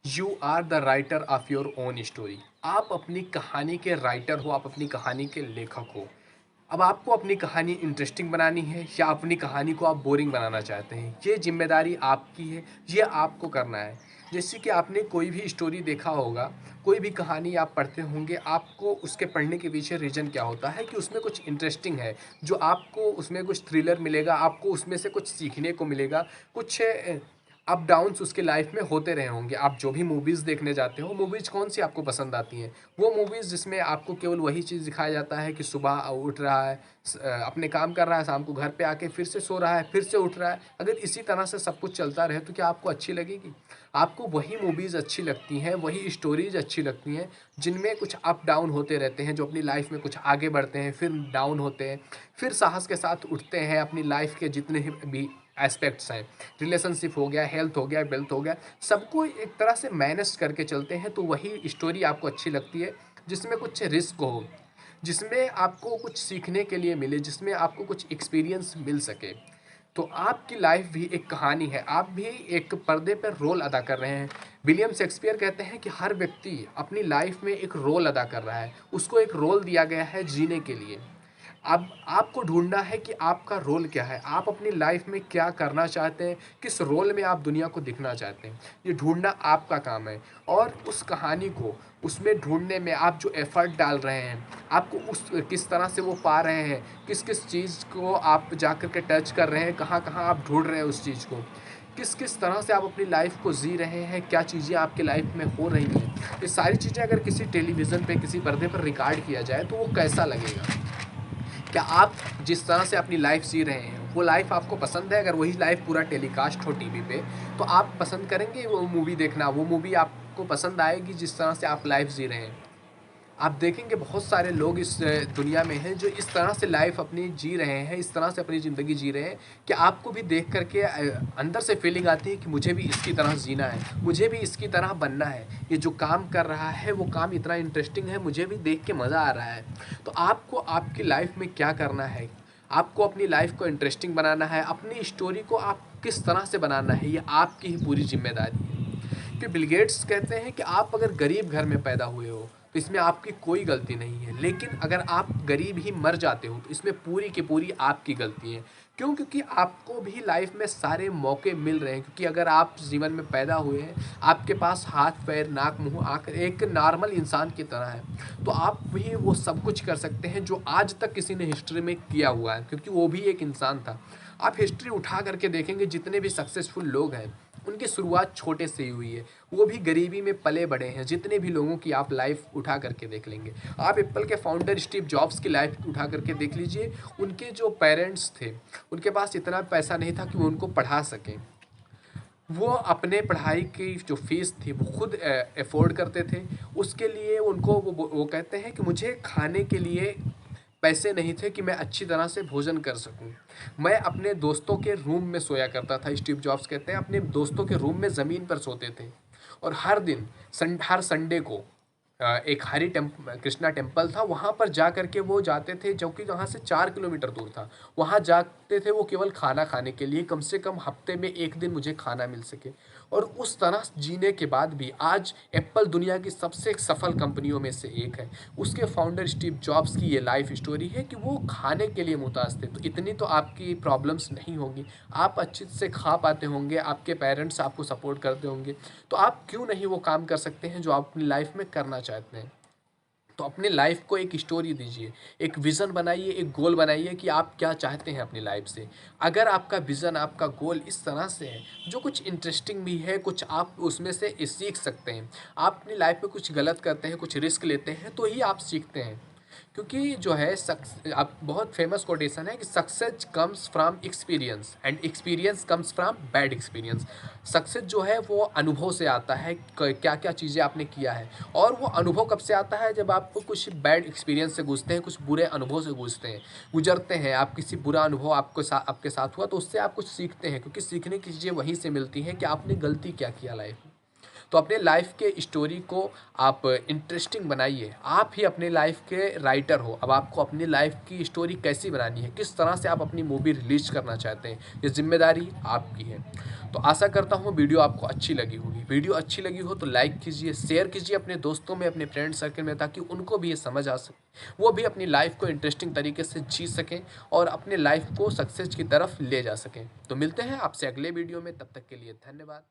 You are the writer of your own story. आप अपनी कहानी के राइटर हो, आप अपनी कहानी के लेखक हो। अब आपको अपनी कहानी इंटरेस्टिंग बनानी है या अपनी कहानी को आप बोरिंग बनाना चाहते हैं, ये जिम्मेदारी आपकी है, ये आपको करना है। जैसे कि आपने कोई भी स्टोरी देखा होगा, कोई भी कहानी आप पढ़ते होंगे, आपको उसके पढ़ने के पीछे रीज़न क्या होता है कि उसमें कुछ इंटरेस्टिंग है, जो आपको उसमें कुछ थ्रिलर मिलेगा, आपको उसमें से कुछ सीखने को मिलेगा, कुछ अप डाउन्स उसके लाइफ में होते रहे होंगे। आप जो भी मूवीज़ देखने जाते हो, मूवीज़ कौन सी आपको पसंद आती हैं? वो मूवीज़ जिसमें आपको केवल वही चीज़ दिखाया जाता है कि सुबह उठ रहा है, अपने काम कर रहा है, शाम को घर पे आके फिर से सो रहा है, फिर से उठ रहा है। अगर इसी तरह से सब कुछ चलता रहे तो क्या आपको अच्छी लगेगी? आपको वही मूवीज़ अच्छी लगती हैं, वही स्टोरीज़ अच्छी लगती हैं जिनमें कुछ अप डाउन होते रहते हैं, जो अपनी लाइफ में कुछ आगे बढ़ते हैं, फिर डाउन होते हैं, फिर साहस के साथ उठते हैं। अपनी लाइफ के जितने भी एस्पेक्ट्स हैं, रिलेशनशिप हो गया, हेल्थ हो गया, वेल्थ हो गया, सबको एक तरह से मैनेज करके चलते हैं, तो वही स्टोरी आपको अच्छी लगती है जिसमें कुछ रिस्क हो, जिसमें आपको कुछ सीखने के लिए मिले, जिसमें आपको कुछ एक्सपीरियंस मिल सके। तो आपकी लाइफ भी एक कहानी है, आप भी एक पर्दे पर रोल अदा कर रहे हैं। विलियम शेक्सपियर कहते हैं कि हर व्यक्ति अपनी लाइफ में एक रोल अदा कर रहा है, उसको एक रोल दिया गया है जीने के लिए। अब आपको ढूँढना है कि आपका रोल क्या है? आप अपनी लाइफ़ में क्या करना चाहते हैं? किस रोल में आप दुनिया को दिखना चाहते हैं? ये ढूँढना आपका काम है। और उस कहानी को उसमें ढूँढने में आप जो एफ़र्ट डाल रहे हैं, आपको उस किस तरह से वो पा रहे हैं, किस-किस चीज़ को आप जा कर के टच कर रहे हैं, कहाँ-कहाँ आप ढूँढ रहे हैं उस चीज़ को। किस-किस तरह से आप अपनी लाइफ़ को जी रहे हैं, क्या चीज़ें आपकी लाइफ़ में हो रही हैं। ये सारी चीज़ें अगर किसी टेलीविज़न पे, किसी पर्दे पर रिकॉर्ड किया जाए तो वो कैसा लगेगा? क्या आप जिस तरह से अपनी लाइफ जी रहे हैं, वो लाइफ आपको पसंद है? अगर वही लाइफ पूरा टेलीकास्ट हो टीवी पे, तो आप पसंद करेंगे वो मूवी देखना? वो मूवी आपको पसंद आएगी जिस तरह से आप लाइफ जी रहे हैं? आप देखेंगे बहुत सारे लोग इस दुनिया में हैं जो इस तरह से लाइफ अपनी जी रहे हैं, इस तरह से अपनी ज़िंदगी जी रहे हैं कि आपको भी देख कर के अंदर से फीलिंग आती है कि मुझे भी इसकी तरह जीना है, मुझे भी इसकी तरह बनना है। ये जो काम कर रहा है वो काम इतना इंटरेस्टिंग है, मुझे भी देख के मज़ा आ रहा है। तो आपको आपकी लाइफ में क्या करना है? आपको अपनी लाइफ को इंटरेस्टिंग बनाना है, अपनी स्टोरी को आप किस तरह से बनाना है, ये आपकी ही पूरी ज़िम्मेदारी है। कि बिल गेट्स कहते हैं कि आप अगर गरीब घर में पैदा हुए हो तो इसमें आपकी कोई गलती नहीं है, लेकिन अगर आप गरीब ही मर जाते हो तो इसमें पूरी की पूरी आपकी गलती है। क्यों? क्योंकि आपको भी लाइफ में सारे मौके मिल रहे हैं, क्योंकि अगर आप जीवन में पैदा हुए हैं, आपके पास हाथ पैर नाक मुंह आँख एक नॉर्मल इंसान की तरह है, तो आप भी वो सब कुछ कर सकते हैं जो आज तक किसी ने हिस्ट्री में किया हुआ है, क्योंकि वो भी एक इंसान था। आप हिस्ट्री उठा करके देखेंगे, जितने भी सक्सेसफुल लोग हैं उनकी शुरुआत छोटे से ही हुई है, वो भी गरीबी में पले बड़े हैं। जितने भी लोगों की आप लाइफ उठा करके देख लेंगे, आप एप्पल के फाउंडर स्टीव जॉब्स की लाइफ उठा करके देख लीजिए, उनके जो पेरेंट्स थे उनके पास इतना पैसा नहीं था कि वो उनको पढ़ा सकें। वो अपने पढ़ाई की जो फीस थी वो खुद अफोर्ड करते थे। उसके लिए उनको वो कहते हैं कि मुझे खाने के लिए पैसे नहीं थे कि मैं अच्छी तरह से भोजन कर सकूं। मैं अपने दोस्तों के रूम में सोया करता था, स्टीव जॉब्स कहते हैं अपने दोस्तों के रूम में ज़मीन पर सोते थे। और हर दिन हर संडे को एक हरि कृष्णा टेम्पल था, वहाँ पर जा कर के वो जाते थे, जो कि वहाँ से 4 किलोमीटर दूर था। वहाँ जाते थे वो केवल खाना खाने के लिए, कम से कम हफ्ते में एक दिन मुझे खाना मिल सके। और उस तरह जीने के बाद भी आज एप्पल दुनिया की सबसे सफल कंपनियों में से एक है। उसके फाउंडर स्टीव जॉब्स की ये लाइफ स्टोरी है कि वो खाने के लिए मुताज थे। तो इतनी तो आपकी प्रॉब्लम्स नहीं होगी, आप अच्छे से खा पाते होंगे, आपके पेरेंट्स आपको सपोर्ट करते होंगे, तो आप क्यों नहीं वो काम कर सकते हैं जो आप अपनी लाइफ में करना चाहते हैं? तो अपने लाइफ को एक स्टोरी दीजिए, एक विज़न बनाइए, एक गोल बनाइए कि आप क्या चाहते हैं अपनी लाइफ से। अगर आपका विज़न, आपका गोल इस तरह से है, जो कुछ इंटरेस्टिंग भी है, कुछ आप उसमें से सीख सकते हैं। आप अपनी लाइफ में कुछ गलत करते हैं, कुछ रिस्क लेते हैं, तो ही आप सीखते हैं। क्योंकि जो है अब बहुत फेमस कोटेशन है कि success comes from experience and experience comes from bad experience. Success जो है वो अनुभव से आता है, क्या क्या चीज़ें आपने किया है। और वो अनुभव कब से आता है? जब आप कुछ बैड एक्सपीरियंस से गुजरते हैं, कुछ बुरे अनुभव से गुजरते हैं। आप किसी बुरा अनुभव आपके साथ हुआ तो उससे आप कुछ सीखते हैं, क्योंकि सीखने की चीज़ें वहीं से मिलती हैं कि आपने गलती क्या किया लाइफ में। तो अपने लाइफ के स्टोरी को आप इंटरेस्टिंग बनाइए। आप ही अपने लाइफ के राइटर हो। अब आपको अपनी लाइफ की स्टोरी कैसी बनानी है, किस तरह से आप अपनी मूवी रिलीज करना चाहते हैं, ये जिम्मेदारी आपकी है। तो आशा करता हूँ वीडियो आपको अच्छी लगी होगी। वीडियो अच्छी लगी हो तो लाइक कीजिए, शेयर कीजिए अपने दोस्तों में, अपने फ्रेंड सर्कल में, ताकि उनको भी ये समझ आ सके, वो भी अपनी लाइफ को इंटरेस्टिंग तरीके से जी सकें और अपने लाइफ को सक्सेस की तरफ ले जा सकें। तो मिलते हैं आपसे अगले वीडियो में, तब तक के लिए धन्यवाद।